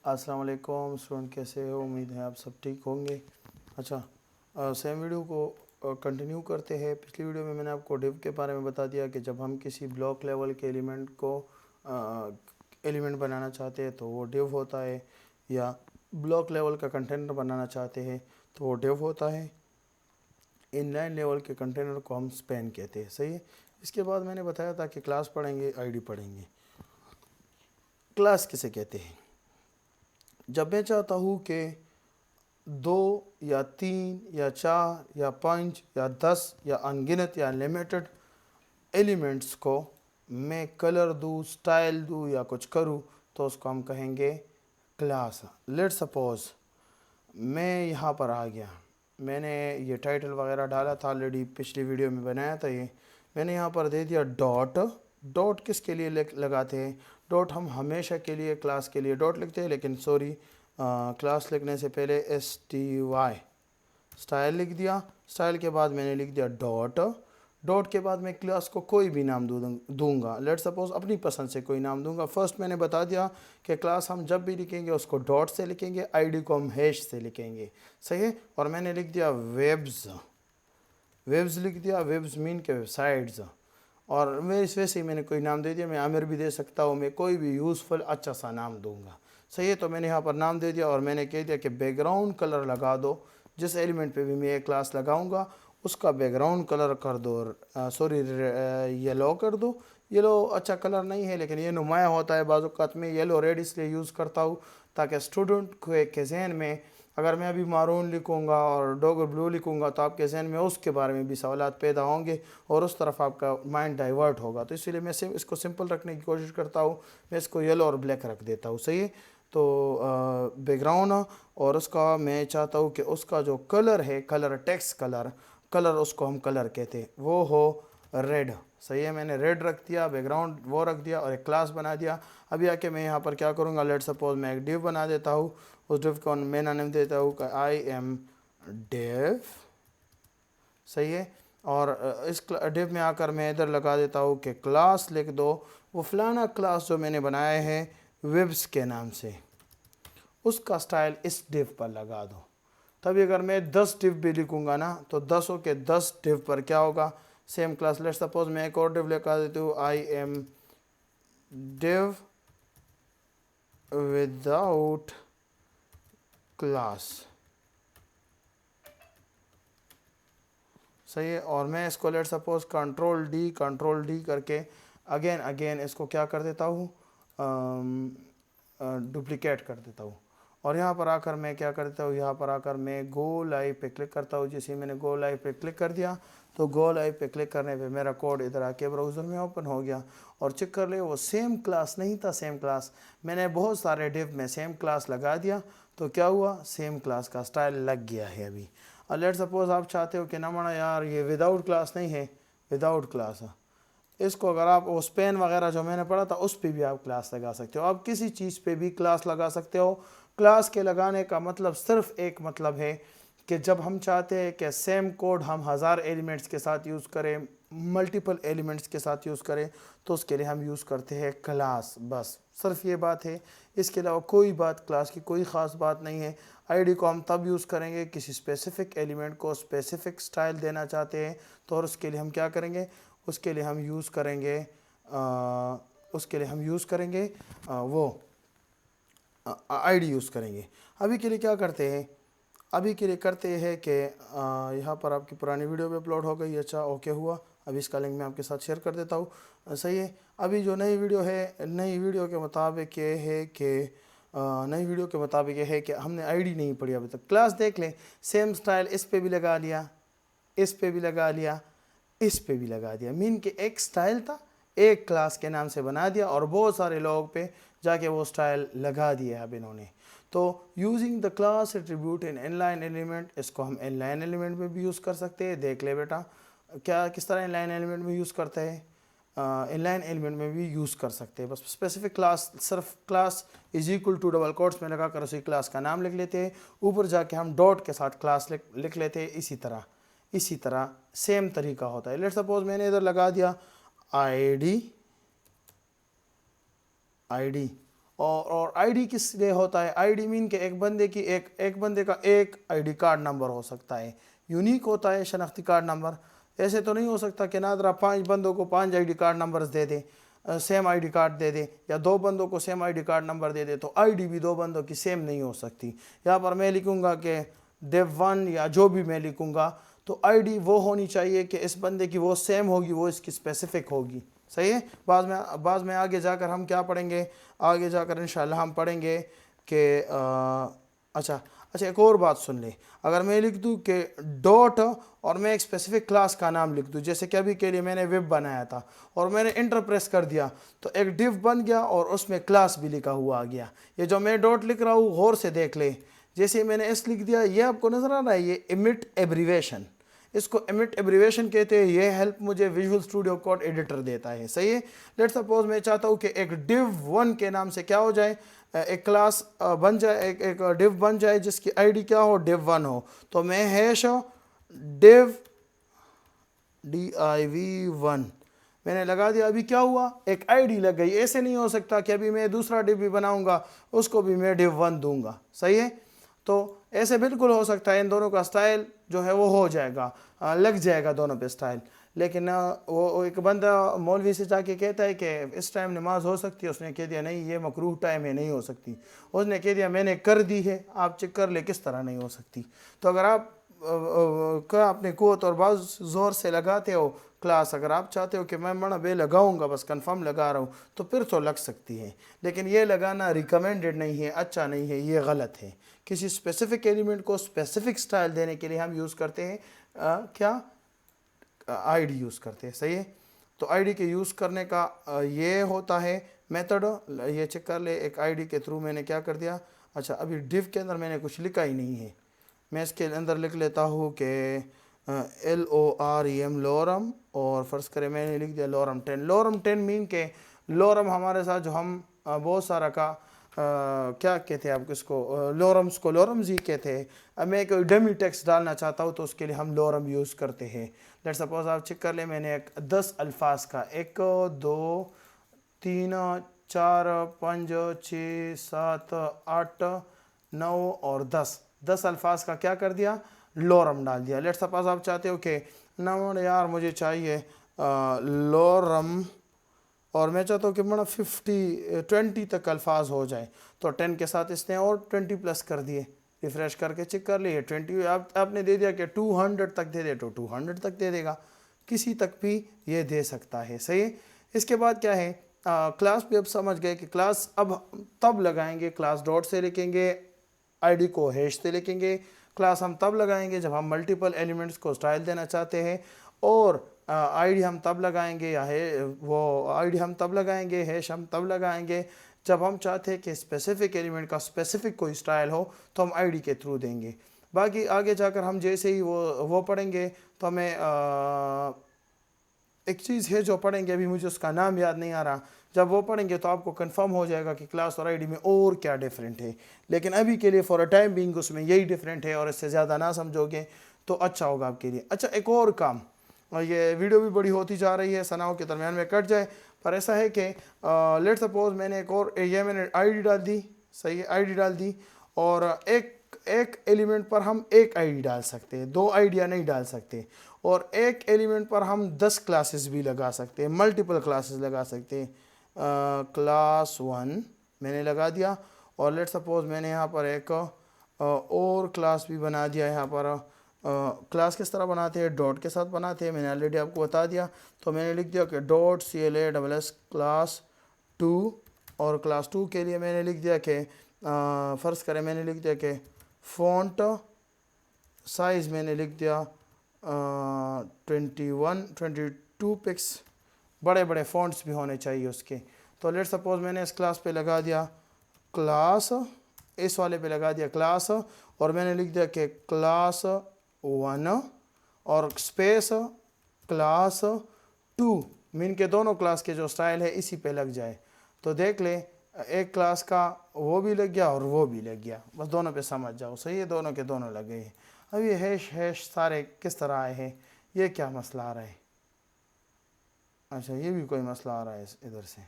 अस्सलाम वालेकुम स्टूडेंट, कैसे हो? उम्मीद है आप सब ठीक होंगे। अच्छा, सेम वीडियो को कंटिन्यू करते हैं। पिछली वीडियो में मैंने आपको डिव के बारे में बता दिया कि जब हम किसी ब्लॉक लेवल के एलिमेंट को एलिमेंट बनाना चाहते हैं तो वो डिव होता है, या ब्लॉक लेवल का कंटेनर बनाना चाहते हैं तो वो डिव होता है। इनलाइन लेवल के कंटेनर को हम स्पैन कहते हैं। सही है। इसके बाद मैंने बताया था कि क्लास पढ़ेंगे, आईडी पढ़ेंगे। क्लास किसे कहते हैं? जब मैं चाहता हूँ कि 2 या 3 या 4 या 5 या 10 या अनगिनत या लिमिटेड एलिमेंट्स को मैं कलर दूँ, स्टाइल दूँ या कुछ करूँ तो उसको हम कहेंगे क्लास। लेट्स सपोज मैं यहाँ पर आ गया, मैंने ये टाइटल वगैरह डाला था, ऑलरेडी पिछली वीडियो में बनाया था। ये मैंने यहाँ पर दे दिया डॉट। डॉट किसके लिए लगाते हैं? डॉट हम हमेशा के लिए क्लास के लिए डॉट लिखते हैं, लेकिन सॉरी, क्लास लिखने से पहले STY स्टाइल लिख दिया। स्टाइल के बाद मैंने लिख दिया डॉट। डॉट के बाद मैं क्लास को कोई भी नाम दूंगा। लेट सपोज अपनी पसंद से कोई नाम दूंगा। फर्स्ट मैंने बता दिया कि क्लास हम जब भी लिखेंगे उसको डॉट से लिखेंगे, आईडी को हम हैश से लिखेंगे। सही है। और मैंने लिख दिया वेब्स। वेब्स लिख दिया। वेब्स मीन के वेबसाइट्स। और मैं इस वजह से मैंने कोई नाम दे दिया। मैं आमिर भी दे सकता हूँ, मैं कोई भी यूज़फुल अच्छा सा नाम दूंगा। सही है। तो मैंने यहाँ पर नाम दे दिया और मैंने कह दिया कि बैकग्राउंड कलर लगा दो। जिस एलिमेंट पे भी मैं ये क्लास लगाऊंगा उसका बैकग्राउंड कलर कर दो, सॉरी येलो कर दो। येलो अच्छा कलर नहीं है, लेकिन ये नुमाया होता है। बाज़ औक़ात में येलो रेड इसलिए यूज़ करता हूँ ताकि स्टूडेंट के जहन में, अगर मैं अभी मारून लिखूँगा और डोगर ब्लू लिखूँगा तो आपके जहन में उसके बारे में भी सवालात पैदा होंगे और उस तरफ आपका माइंड डाइवर्ट होगा। तो इसलिए मैं इसको सिंपल रखने की कोशिश करता हूँ। मैं इसको येलो और ब्लैक रख देता हूँ। सही है। तो बैकग्राउंड, और उसका मैं चाहता हूँ कि उसका जो कलर है, कलर टेक्स्ट कलर उसको हम कलर कहते हैं, वो हो रेड। सही है। मैंने रेड रख दिया, बैकग्राउंड वो रख दिया और एक क्लास बना दिया। अभी आके मैं यहाँ पर क्या करूँगा, लेट सपोज मैं एक डिव बना देता हूँ। उस डिव को मैं नाम देता हूँ कि आई एम डिव। सही है। और इस डिव में आकर मैं इधर लगा देता हूँ कि क्लास लिख दो वो फलाना क्लास जो मैंने बनाया है वेब्स के नाम से, उसका स्टाइल इस डिव पर लगा दो। तभी अगर मैं 10 डिव भी लिखूंगा ना तो 10 के 10 डिव पर क्या होगा, सेम क्लास। लेट सपोज मैं एक और डिव लगा देती हूँ, I am div without class. सही है। और मैं इसको लेट सपोज कंट्रोल डी करके अगेन इसको क्या कर देता हूँ, डुप्लीकेट कर देता हूँ। और यहाँ पर आकर मैं क्या करता हूँ, यहाँ पर आकर मैं गो लाइव पे क्लिक करता हूँ। जैसे मैंने गो लाइव पे क्लिक कर दिया तो गो लाइव पे क्लिक करने पे मेरा कोड इधर आके ब्राउज़र में ओपन हो गया। और चेक कर ले, वो सेम क्लास नहीं था। सेम क्लास मैंने बहुत सारे डिव में सेम क्लास लगा दिया तो क्या हुआ, सेम क्लास का स्टाइल लग गया है अभी। और लेट सपोज आप चाहते हो कि ना माना यार ये विदाउट क्लास नहीं है, विदाउट क्लास है, इसको अगर आप वो स्पेन वगैरह जो मैंने पढ़ा था उस पर भी आप क्लास लगा सकते हो। आप किसी चीज़ पे भी क्लास लगा सकते हो। क्लास के लगाने का मतलब सिर्फ एक मतलब है कि जब हम चाहते हैं कि सेम कोड हम 1000 एलिमेंट्स के साथ यूज़ करें, मल्टीपल एलिमेंट्स के साथ यूज़ करें, तो उसके लिए हम यूज़ करते हैं क्लास। बस सिर्फ ये बात है, इसके अलावा कोई बात, क्लास की कोई ख़ास बात नहीं है। आईडी को हम तब यूज़ करेंगे किसी स्पेसिफ़िक एलिमेंट को स्पेसिफ़िक स्टाइल देना चाहते हैं तो, और उसके लिए हम क्या करेंगे, उसके लिए हम यूज़ करेंगे वो आईडी यूज़ करेंगे। अभी के लिए क्या करते हैं, अभी के लिए करते हैं कि यहाँ पर आपकी पुरानी वीडियो भी अपलोड हो गई। अच्छा, ओके हुआ। अभी इसका लिंक मैं आपके साथ शेयर कर देता हूँ। सही है। अभी जो नई वीडियो है, नई वीडियो के मुताबिक ये है कि हमने आईडी नहीं पढ़ी अभी तक। क्लास देख लें, सेम स्टाइल इस पे भी लगा लिया, इस पे भी लगा लिया, इस पे भी लगा दिया। मीन कि एक स्टाइल था, एक क्लास के नाम से बना दिया और बहुत सारे लोगों पे जाके वो स्टाइल लगा दिया अब इन्होंने। तो using the class attribute in inline element, इसको हम इनलाइन एलिमेंट में भी यूज़ कर सकते हैं। देख ले बेटा क्या किस तरह इनलाइन एलिमेंट में यूज़ करते हैं, इनलाइन एलिमेंट में भी यूज़ कर सकते हैं। बस स्पेसिफिक क्लास, सिर्फ class is equal to double quotes में लगा कर उसी क्लास का नाम लिख लेते हैं, ऊपर जाके हम डॉट के साथ क्लास लिख लेते हैं। इसी तरह सेम तरीका होता है। लेट सपोज मैंने इधर लगा दिया आईडी اور آئی ڈی کس لیے ہوتا ہے؟ آئی ڈی مین کہ ایک بندے کا ایک آئی ڈی کارڈ نمبر ہو سکتا ہے، یونیک ہوتا ہے شناختی کارڈ نمبر. ایسے تو نہیں ہو سکتا کہ نادرا 5 بندوں کو 5 آئی ڈی کارڈ نمبرز دے دے، سیم آئی ڈی کارڈ دے دے، یا 2 بندوں کو same I D card number دے دے، تو آئی ڈی بھی 2 بندوں کی سیم نہیں ہو سکتی. یہاں پر میں لکھوں گا کہ ڈیو 1 یا جو بھی میں لکھوں گا، تو آئی ڈی وہ ہونی چاہیے کہ اس بندے کی وہ سیم ہوگی، وہ اس کی اسپیسیفک ہوگی. صحیح ہے. بعض میں آگے جا کر ہم کیا پڑھیں گے، آگے جا کر انشاءاللہ ہم پڑھیں گے کہ اچھا ایک اور بات سن لیں. اگر میں لکھ دوں کہ ڈاٹ اور میں ایک اسپیسیفک کلاس کا نام لکھ دوں، جیسے کہ ابھی کے لیے میں نے ویب بنایا تھا اور میں نے انٹر پریس کر دیا تو ایک ڈیو بن گیا اور اس میں کلاس بھی لکھا ہوا آ گیا. یہ جو میں ڈاٹ لکھ رہا ہوں غور سے دیکھ لیں، جیسے میں نے اس لکھ دیا، یہ آپ کو نظر آ رہا ہے، یہ ایمٹ ایبریویشن، اس کو ایمٹ ایبریویشن کہتے ہیں. یہ ہیلپ مجھے ویژول اسٹوڈیو کوڈ ایڈیٹر دیتا ہے. صحیح ہے. لیٹ سپوز میں چاہتا ہوں کہ ایک ڈیو 1 کے نام سے کیا ہو جائے، ایک کلاس بن جائے، ایک ڈیو بن جائے جس کی آئی ڈی کیا ہو، ڈیو 1 ہو. تو میں ہیش ڈیو div1 میں نے لگا دیا. ابھی کیا ہوا، ایک آئی ڈی لگ گئی. ایسے نہیں ہو سکتا کہ ابھی میں دوسرا ڈیو بھی بناؤں گا اس کو بھی میں ڈیو 1 دوں گا. صحیح ہے. تو ایسے بالکل ہو سکتا ہے، ان دونوں کا سٹائل جو ہے وہ ہو جائے گا، لگ جائے گا دونوں پہ سٹائل. لیکن وہ ایک بندہ مولوی سے جا کے کہتا ہے کہ اس ٹائم نماز ہو سکتی ہے، اس نے کہہ دیا نہیں یہ مکروہ ٹائم ہے، نہیں ہو سکتی. اس نے کہہ دیا میں نے کر دی ہے، آپ چیک کر لے کس طرح نہیں ہو سکتی. تو اگر آپ اپنے قوت اور بعض زور سے لگاتے ہو کلاس، اگر آپ چاہتے ہو کہ میں مڑا بے لگاؤں گا، بس کنفرم لگا رہا ہوں، تو پھر تو لگ سکتی ہے. لیکن یہ لگانا ریکمینڈڈ نہیں ہے، اچھا نہیں ہے، یہ غلط ہے. کسی اسپیسیفک ایلیمنٹ کو اسپیسیفک سٹائل دینے کے لیے ہم یوز کرتے ہیں کیا، آئی ڈی یوز کرتے ہیں. صحیح ہے. تو آئی ڈی کے یوز کرنے کا یہ ہوتا ہے میتھڈ. یہ چیک کر لے، ایک آئی ڈی کے تھرو میں نے کیا کر دیا. اچھا ابھی ڈیو کے اندر میں نے کچھ لکھا ہی نہیں ہے، میں اس کے اندر لکھ لیتا ہوں کہ LOREM لورم، اور فرض کرے میں نے لکھ دیا لورم 10. لورم 10 مین کہ لورم ہمارے ساتھ جو ہم بہت سارا کا کیا کہتے ہیں آپ کس کو، لورمز کو لورمز ہی کہتے ہیں. اب میں کوئی ڈمی ٹیکسٹ ڈالنا چاہتا ہوں تو اس کے لیے ہم لورم یوز کرتے ہیں. لیٹ سپوز آپ چیک کر لیں، میں نے ایک 10 الفاظ کا 1 2 3 4 5 6 7 8 9 اور 10 الفاظ کا کیا کر دیا، لورم ڈال دیا. لیٹ سپوز آپ چاہتے ہو کہ نہ یار مجھے چاہیے لورم، اور میں چاہتا ہوں کہ 20 تک الفاظ ہو جائے، تو 10 کے ساتھ اس نے اور 20 پلس کر دیے. ریفریش کر کے چیک کر لیے 20 آپ نے دے دیا کہ 200 تک دے دے تو 200 تک دے دے گا، کسی تک بھی یہ دے سکتا ہے. صحیح. اس کے بعد کیا ہے، کلاس بھی اب سمجھ گئے کہ کلاس اب تب لگائیں گے، کلاس ڈاٹ سے لکھیں گے، آئی ڈی کو ہیش سے لکھیں گے. کلاس ہم تب لگائیں گے جب ہم ملٹیپل ایلیمنٹس کو سٹائل دینا چاہتے ہیں، اور آئی ڈی ہم تب لگائیں گے، یا وہ آئی ڈی ہم تب لگائیں گے، ہیش ہم تب لگائیں گے جب ہم چاہتے ہیں کہ اسپیسیفک ایلیمنٹ کا اسپیسیفک کوئی سٹائل ہو تو ہم آئی ڈی کے تھرو دیں گے. باقی آگے جا کر ہم جیسے ہی وہ پڑھیں گے تو ہمیں ایک چیز ہے جو پڑھیں گے، ابھی مجھے اس کا نام یاد نہیں آ رہا، جب وہ پڑھیں گے تو آپ کو کنفرم ہو جائے گا کہ کلاس اور آئی ڈی میں اور کیا ڈیفرنٹ ہے. لیکن ابھی کے لیے فار اے ٹائم بینگ اس میں یہی ڈیفرنٹ ہے، اور اس سے زیادہ نہ سمجھو گے تو اچھا ہوگا آپ کے لیے. اچھا ایک اور کام، یہ ویڈیو بھی بڑی ہوتی جا رہی ہے، ثناؤں کے درمیان میں کٹ جائے، پر ایسا ہے کہ لیٹ سپوز میں نے ایک اور، یہ میں نے آئی ڈی ڈال دی. صحیح ہے. آئی ڈی ڈال دی، اور ایک ایلیمنٹ پر ہم ایک آئی ڈی ڈال سکتے ہیں، 2 آئیڈیا نہیں ڈال سکتے. اور ایک ایلیمنٹ پر ہم 10 کلاسز بھی لگا سکتے ہیں، ملٹیپل کلاسز لگا سکتے ہیں. کلاس 1 میں نے لگا دیا، اور لیٹ سپوز میں نے یہاں پر ایک اور کلاس بھی بنا دیا. یہاں پر کلاس کس طرح بناتے ہیں، ڈاٹ کے ساتھ بناتے ہیں، میں نے آلریڈی آپ کو بتا دیا. تو میں نے لکھ دیا کہ ڈاٹ CLASS کلاس 2، اور کلاس 2 کے لیے میں نے لکھ دیا کہ فرض کریں میں نے لکھ دیا کہ فونٹ سائز میں نے لکھ دیا 22 پکس، بڑے بڑے فونٹس بھی ہونے چاہیے اس کے. تو لیٹ سپوز میں نے اس کلاس پہ لگا دیا کلاس، اس والے پہ لگا دیا کلاس، اور میں نے لکھ دیا کہ کلاس 1 اور اسپیس کلاس 2، مین کے دونوں کلاس کے جو سٹائل ہے اسی پہ لگ جائے. تو دیکھ لیں ایک کلاس کا وہ بھی لگ گیا اور وہ بھی لگ گیا، بس دونوں پہ سمجھ جاؤ. صحیح ہے. دونوں کے دونوں لگ گئے. اب یہ ہیش سارے کس طرح آئے ہیں، یہ کیا مسئلہ آ رہا ہے. اچھا یہ بھی کوئی مسئلہ آ رہا ہے ادھر سے.